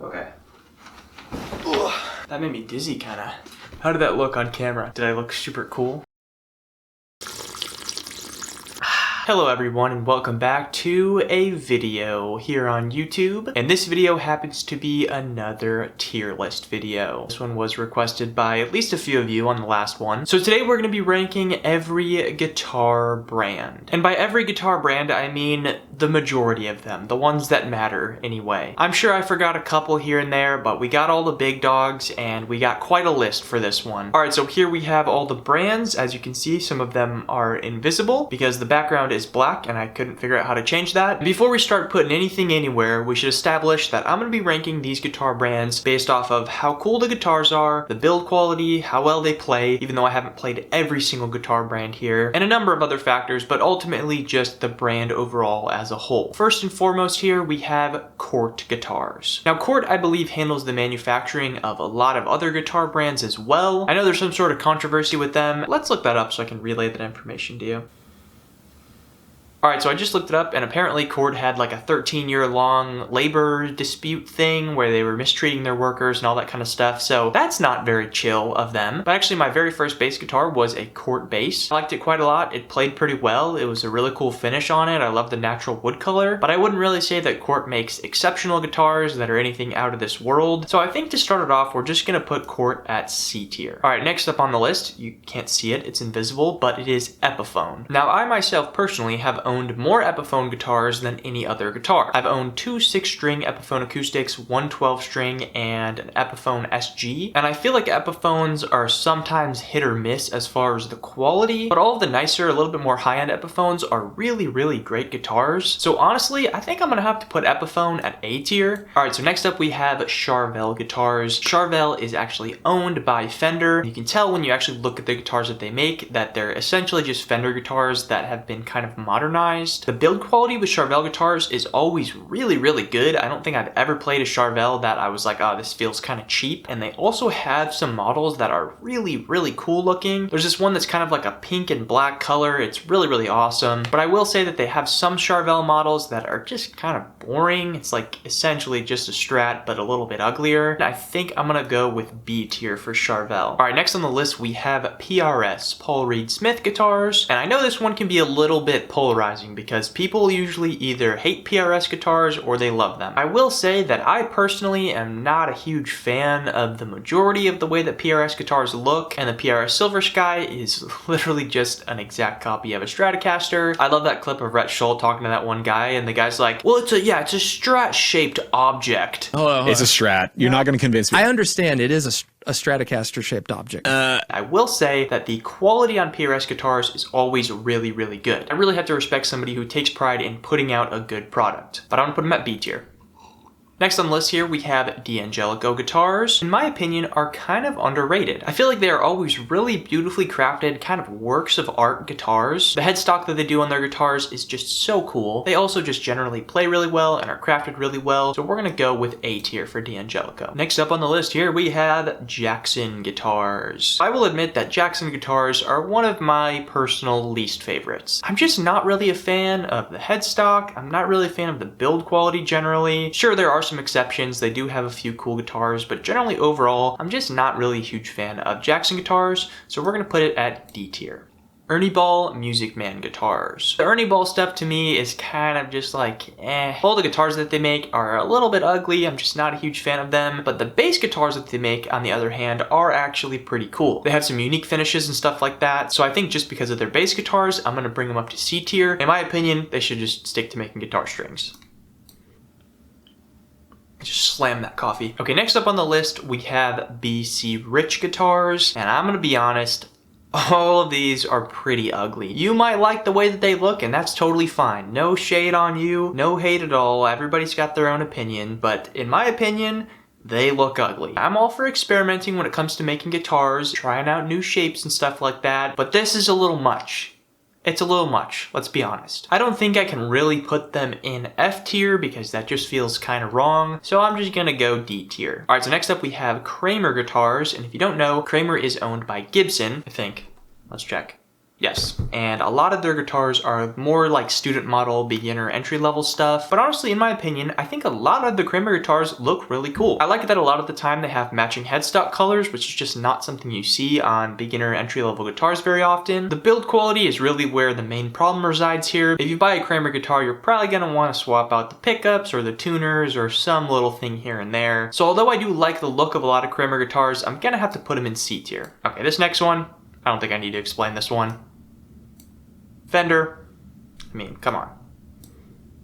Okay. Ugh, that made me dizzy, kinda. How did that look on camera? Did I look super cool? Hello everyone and welcome back to a video here on YouTube. And this video happens to be another tier list video. This one was requested by at least a few of you on the last one. So today we're going to be ranking every guitar brand. And by every guitar brand, I mean the majority of them, the ones that matter anyway. I'm sure I forgot a couple here and there, but we got all the big dogs and we got quite a list for this one. Alright, so here we have all the brands. As you can see, some of them are invisible because the background is black and I couldn't figure out how to change that. Before we start putting anything anywhere, we should establish that I'm going to be ranking these guitar brands based off of how cool the guitars are, the build quality, how well they play, even though I haven't played every single guitar brand here, and a number of other factors, but ultimately just the brand overall as a whole. First and foremost here, we have Cort Guitars. Now Cort, I believe, handles the manufacturing of a lot of other guitar brands as well. I know there's some sort of controversy with them. Let's look that up so I can relay that information to you. Alright, so I just looked it up and apparently Cort had like a 13-year-long labor dispute thing where they were mistreating their workers and all that kind of stuff, so that's not very chill of them. But actually my very first bass guitar was a Cort bass. I liked it quite a lot. It played pretty well. It was a really cool finish on it. I love the natural wood color, but I wouldn't really say that Cort makes exceptional guitars that are anything out of this world. So I think to start it off, we're just gonna put Cort at C tier. Alright, next up on the list, you can't see it, it's invisible, but it is Epiphone. Now I myself personally have owned more Epiphone guitars than any other guitar. I've owned two 6-string Epiphone acoustics, one 12-string, and an Epiphone SG, and I feel like Epiphones are sometimes hit or miss as far as the quality, but all of the nicer, a little bit more high-end Epiphones are really, really great guitars. So honestly, I think I'm gonna have to put Epiphone at A tier. Alright, so next up we have Charvel guitars. Charvel is actually owned by Fender. You can tell when you actually look at the guitars that they make that they're essentially just Fender guitars that have been kind of modernized. The build quality with Charvel guitars is always really, really good. I don't think I've ever played a Charvel that I was like, oh, this feels kind of cheap. And they also have some models that are really, really cool looking. There's this one that's kind of like a pink and black color. It's really, really awesome. But I will say that they have some Charvel models that are just kind of boring. It's like essentially just a Strat, but a little bit uglier. And I think I'm gonna go with B tier for Charvel. All right, next on the list, we have PRS, Paul Reed Smith guitars. And I know this one can be a little bit polarizing because people usually either hate PRS guitars or they love them. I will say that I personally am not a huge fan of the majority of the way that PRS guitars look, and the PRS Silver Sky is literally just an exact copy of a Stratocaster. I love that clip of Rhett Shull talking to that one guy, and the guy's like, well, it's a Strat-shaped object. It's a Strat. You're not going to convince me. I understand it is a Stratocaster shaped object. I will say that the quality on PRS guitars is always really, really good. I really have to respect somebody who takes pride in putting out a good product, but I'm gonna put them at B tier. Next on the list here, we have Danelectro guitars. In my opinion, are kind of underrated. I feel like they are always really beautifully crafted, kind of works of art guitars. The headstock that they do on their guitars is just so cool. They also just generally play really well and are crafted really well. So we're gonna go with A tier for Danelectro. Next up on the list here, we have Jackson guitars. I will admit that Jackson guitars are one of my personal least favorites. I'm just not really a fan of the headstock. I'm not really a fan of the build quality generally. Sure, there are some exceptions. They do have a few cool guitars, but generally overall, I'm just not really a huge fan of Jackson guitars, so we're gonna put it at D tier. Ernie Ball Music Man guitars. The Ernie Ball stuff to me is kind of just like, eh. All the guitars that they make are a little bit ugly. I'm just not a huge fan of them, but the bass guitars that they make, on the other hand, are actually pretty cool. They have some unique finishes and stuff like that, so I think just because of their bass guitars, I'm gonna bring them up to C tier. In my opinion, they should just stick to making guitar strings. Just slam that coffee. Okay, next up on the list, we have BC Rich guitars, and I'm gonna be honest, all of these are pretty ugly. You might like the way that they look, and that's totally fine. No shade on you, no hate at all. Everybody's got their own opinion, but in my opinion, they look ugly. I'm all for experimenting when it comes to making guitars, trying out new shapes and stuff like that, but this is a little much. It's a little much, let's be honest. I don't think I can really put them in F tier because that just feels kind of wrong, so I'm just gonna go D tier. Alright, so next up we have Kramer guitars, and if you don't know, Kramer is owned by Gibson, I think. Let's check. Yes, and a lot of their guitars are more like student model, beginner, entry-level stuff, but honestly, in my opinion, I think a lot of the Kramer guitars look really cool. I like that a lot of the time they have matching headstock colors, which is just not something you see on beginner, entry-level guitars very often. The build quality is really where the main problem resides here. If you buy a Kramer guitar, you're probably gonna want to swap out the pickups or the tuners or some little thing here and there. So although I do like the look of a lot of Kramer guitars, I'm gonna have to put them in C tier. Okay, this next one, I don't think I need to explain this one. Fender, I mean, come on.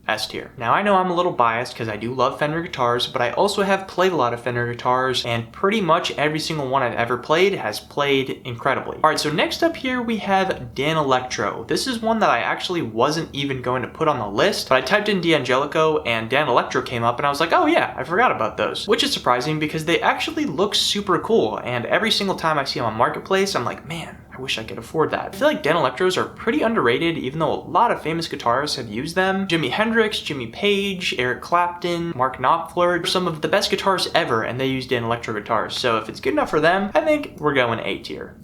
S tier. Now I know I'm a little biased because I do love Fender guitars, but I also have played a lot of Fender guitars, and pretty much every single one I've ever played has played incredibly. Alright, so next up here we have Danelectro. This is one that I actually wasn't even going to put on the list, but I typed in D'Angelico and Danelectro came up and I was like, oh yeah, I forgot about those. Which is surprising because they actually look super cool, and every single time I see them on Marketplace, I'm like, man, I wish I could afford that. I feel like Danelectros are pretty underrated, even though a lot of famous guitarists have used them. Jimi Hendrix, Jimmy Page, Eric Clapton, Mark Knopfler, some of the best guitarists ever, and they use Danelectro guitars. So if it's good enough for them, I think we're going A tier.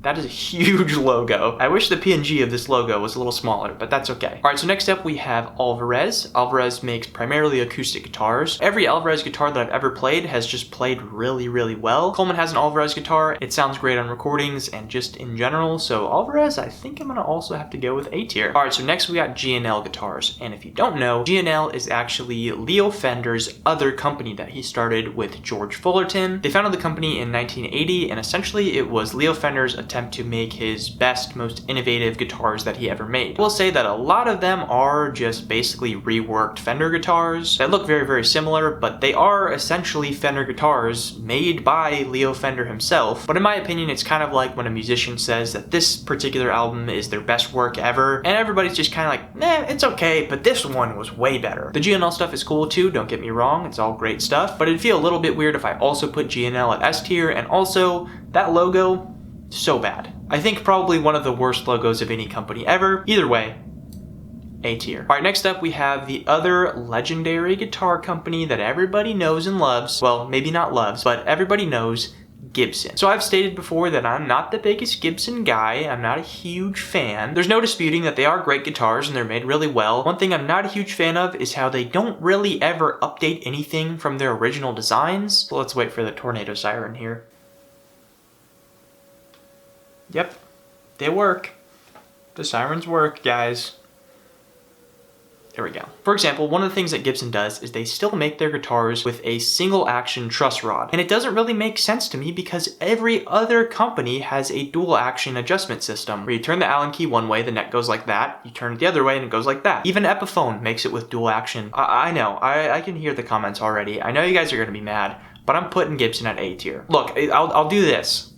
That is a huge logo. I wish the PNG of this logo was a little smaller, but that's okay. All right, so next up we have Alvarez. Alvarez makes primarily acoustic guitars. Every Alvarez guitar that I've ever played has just played really, really well. Coleman has an Alvarez guitar. It sounds great on recordings and just in general. So Alvarez, I think I'm gonna also have to go with A tier. All right, so next we got G&L Guitars. And if you don't know, G&L is actually Leo Fender's other company that he started with George Fullerton. They founded the company in 1980, and essentially it was Leo Fender's attempt to make his best, most innovative guitars that he ever made. I will say that a lot of them are just basically reworked Fender guitars that look very, very similar, but they are essentially Fender guitars made by Leo Fender himself. But in my opinion, it's kind of like when a musician says that this particular album is their best work ever, and everybody's just kind of like, nah, it's okay, but this one was way better. The G&L stuff is cool too, don't get me wrong, it's all great stuff, but it'd feel a little bit weird if I also put G&L at S tier, and also that logo, so bad. I think probably one of the worst logos of any company ever. Either way, A tier. All right, next up we have the other legendary guitar company that everybody knows and loves. Well, maybe not loves, but everybody knows, Gibson. So I've stated before that I'm not the biggest Gibson guy. I'm not a huge fan. There's no disputing that they are great guitars and they're made really well. One thing I'm not a huge fan of is how they don't really ever update anything from their original designs. So let's wait for the tornado siren here. Yep, they work. The sirens work, guys. There we go. For example, one of the things that Gibson does is they still make their guitars with a single action truss rod. And it doesn't really make sense to me because every other company has a dual action adjustment system where you turn the Allen key one way, the neck goes like that. You turn it the other way and it goes like that. Even Epiphone makes it with dual action. I know, I can hear the comments already. I know you guys are gonna be mad, but I'm putting Gibson at A tier. Look, I'll do this.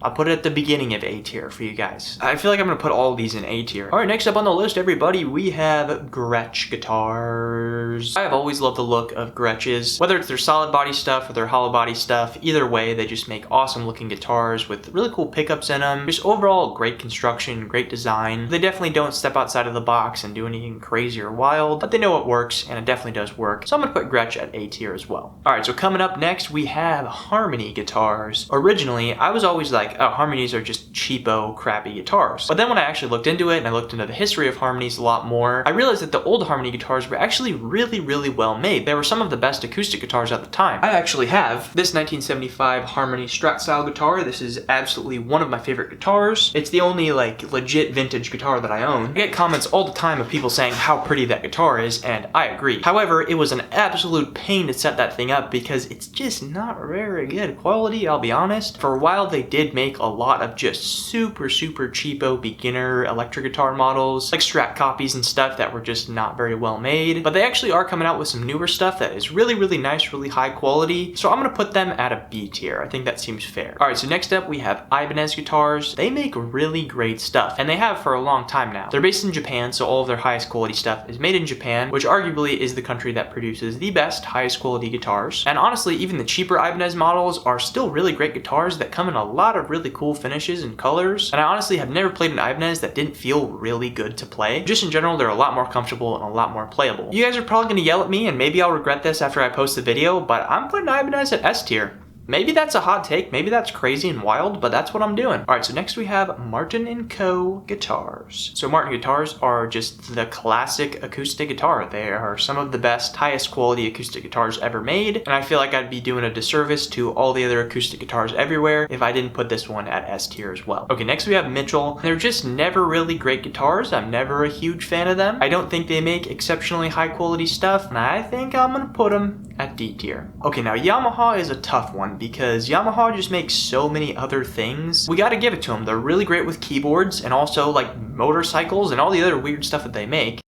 I'll put it at the beginning of A tier for you guys. I feel like I'm gonna put all of these in A tier. All right, next up on the list, everybody, we have Gretsch guitars. I have always loved the look of Gretsch's, whether it's their solid body stuff or their hollow body stuff. Either way, they just make awesome looking guitars with really cool pickups in them. Just overall great construction, great design. They definitely don't step outside of the box and do anything crazy or wild, but they know it works, and it definitely does work. So I'm gonna put Gretsch at A tier as well. All right, so coming up next, we have Harmony guitars. Originally, I was always like, oh, Harmonies are just cheapo, crappy guitars. But then when I actually looked into it and I looked into the history of Harmonies a lot more, I realized that the old Harmony guitars were actually really, really well made. They were some of the best acoustic guitars at the time. I actually have this 1975 Harmony Strat style guitar. This is absolutely one of my favorite guitars. It's the only like legit vintage guitar that I own. I get comments all the time of people saying how pretty that guitar is, and I agree. However, it was an absolute pain to set that thing up because it's just not very good quality, I'll be honest. For a while they did make a lot of just super cheapo beginner electric guitar models, like Strat copies and stuff that were just not very well made, but they actually are coming out with some newer stuff that is really, really nice, really high quality, so I'm gonna put them at a B tier. I think that seems fair. All right, so next up we have Ibanez guitars. They make really great stuff, and they have for a long time now. They're based in Japan, so all of their highest quality stuff is made in Japan, which arguably is the country that produces the best, highest quality guitars. And honestly, even the cheaper Ibanez models are still really great guitars that come in a lot of really cool finishes and colors, and I honestly have never played an Ibanez that didn't feel really good to play. Just in general, they're a lot more comfortable and a lot more playable. You guys are probably gonna yell at me, and maybe I'll regret this after I post the video, but I'm putting Ibanez at S tier. Maybe that's a hot take, maybe that's crazy and wild, but that's what I'm doing. All right, so next we have Martin & Co. guitars. So Martin guitars are just the classic acoustic guitar. They are some of the best, highest quality acoustic guitars ever made, and I feel like I'd be doing a disservice to all the other acoustic guitars everywhere if I didn't put this one at S tier as well. Okay, next we have Mitchell. They're just never really great guitars. I'm never a huge fan of them. I don't think they make exceptionally high quality stuff, and I think I'm gonna put them at D tier. Okay, now Yamaha is a tough one because Yamaha just makes so many other things. We gotta give it to them. They're really great with keyboards and also like motorcycles and all the other weird stuff that they make.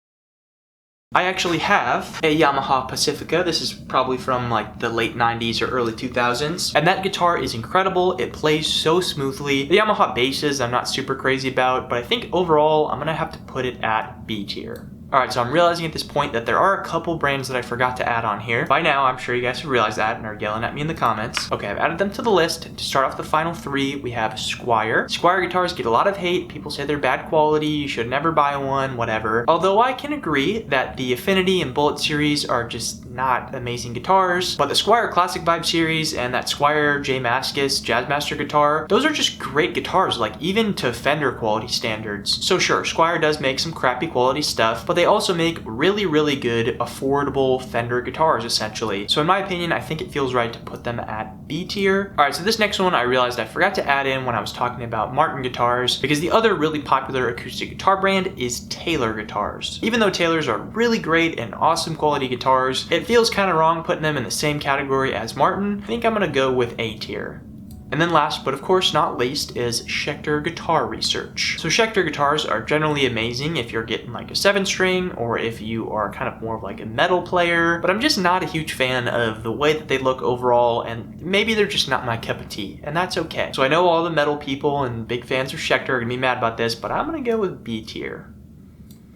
I actually have a Yamaha Pacifica. This is probably from like the late 90s or early 2000s. And that guitar is incredible. It plays so smoothly. The Yamaha basses I'm not super crazy about, but I think overall I'm gonna have to put it at B tier. Alright, so I'm realizing at this point that there are a couple brands that I forgot to add on here. By now, I'm sure you guys have realized that and are yelling at me in the comments. Okay, I've added them to the list. To start off the final three, we have Squier. Squier guitars get a lot of hate. People say they're bad quality, you should never buy one, whatever. Although I can agree that the Affinity and Bullet series are just not amazing guitars, but the Squier Classic Vibe series and that Squier J Mascis Jazzmaster guitar, those are just great guitars, like even to Fender quality standards. So sure, Squier does make some crappy quality stuff, but they also make really, really good, affordable Fender guitars, essentially. So in my opinion, I think it feels right to put them at B tier. All right, so this next one I realized I forgot to add in when I was talking about Martin guitars, because the other really popular acoustic guitar brand is Taylor guitars. Even though Taylors are really great and awesome quality guitars, it feels kind of wrong putting them in the same category as Martin. I think I'm gonna go with A tier. And then last, but of course not least, is Schecter Guitar Research. So Schecter guitars are generally amazing if you're getting like a 7-string or if you are kind of more of like a metal player, but I'm just not a huge fan of the way that they look overall, and maybe they're just not my cup of tea, and that's okay. So I know all the metal people and big fans of Schecter are gonna be mad about this, but I'm gonna go with B tier.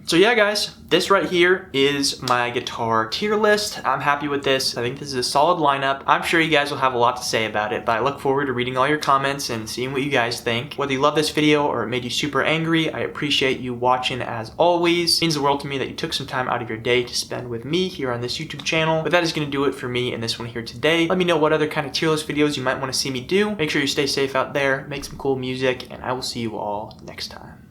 So yeah guys, this right here is my guitar tier list. I'm happy with this. I think this is a solid lineup. I'm sure you guys will have a lot to say about it, but I look forward to reading all your comments and seeing what you guys think. Whether you love this video or it made you super angry, I appreciate you watching as always. It means the world to me that you took some time out of your day to spend with me here on this YouTube channel. But that is gonna do it for me in this one here today. Let me know what other kind of tier list videos you might wanna see me do. Make sure you stay safe out there, make some cool music, and I will see you all next time.